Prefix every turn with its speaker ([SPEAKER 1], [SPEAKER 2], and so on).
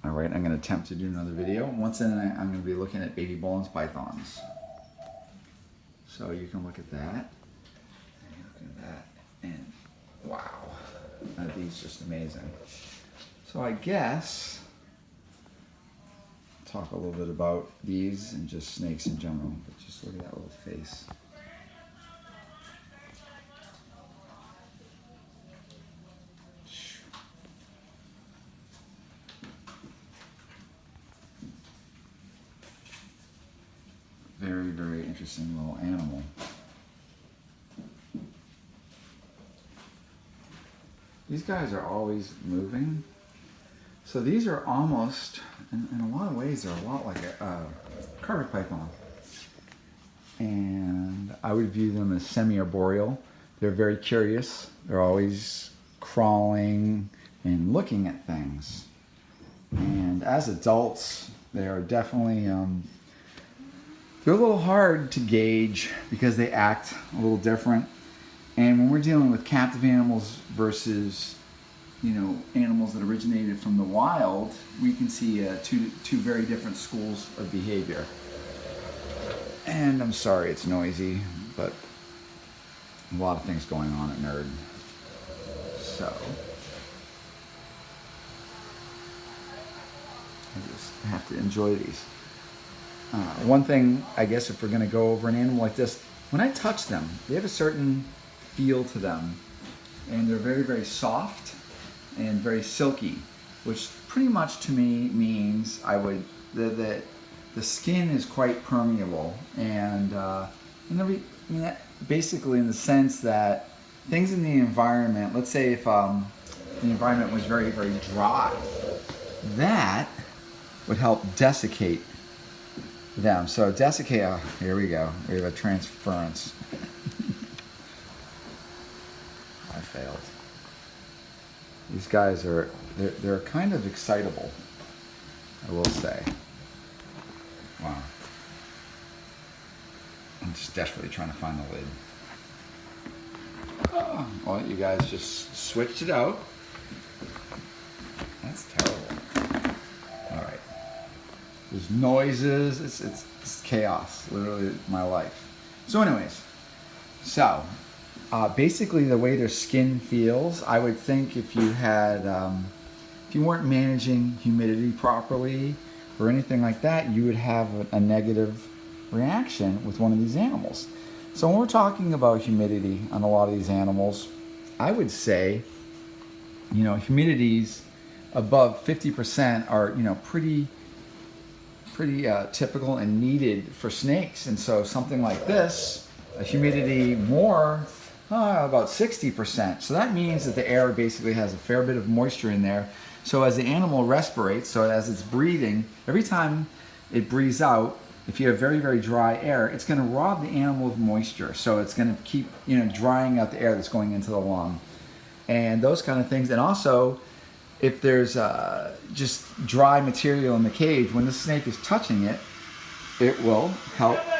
[SPEAKER 1] All right, I'm going to attempt to do another video. Once in, I'm going to be looking at baby Boelen's pythons. So you can look at that. And look at that. And wow, are these just amazing. So I guess talk a little bit about these and just snakes in general. But just look at that little face. Very, very interesting little animal. These guys are always moving. So these are almost, in a lot of ways, they're a lot like a carpet python. And I would view them as semi-arboreal. They're very curious. They're always crawling and looking at things. And as adults, they are definitely, they're a little hard to gauge because they act a little different. And when we're dealing with captive animals versus, you know, animals that originated from the wild, we can see two very different schools of behavior. And I'm sorry it's noisy, but a lot of things going on at Nerd. So I just have to enjoy these. One thing, I guess, if we're going to go over an animal like this, when I touch them, they have a certain feel to them, and they're very, very soft and very silky, which pretty much to me means the skin is quite permeable, and basically in the sense that things in the environment, let's say if the environment was very, very dry, that would help desiccate them. So desiccate, oh, here we go. We have a transference. I failed. These guys are, they're kind of excitable, I will say. Wow. I'm just desperately trying to find the lid. Oh, well, you guys just switched it out. That's terrible. All right. There's noises. It's chaos. Literally my life. So anyways, basically the way their skin feels, I would think if you had, if you weren't managing humidity properly or anything like that, you would have a negative reaction with one of these animals. So when we're talking about humidity on a lot of these animals, I would say, you know, humidities above 50% are, you know, pretty typical and needed for snakes. And so something like this, a humidity more, about 60%. So that means that the air basically has a fair bit of moisture in there. So as the animal respirates, so as it's breathing, every time it breathes out, if you have very, very dry air, it's going to rob the animal of moisture. So it's going to keep, you know, drying out the air that's going into the lung. And those kind of things. And also, if there's just dry material in the cage, when the snake is touching it, it will help. Wow.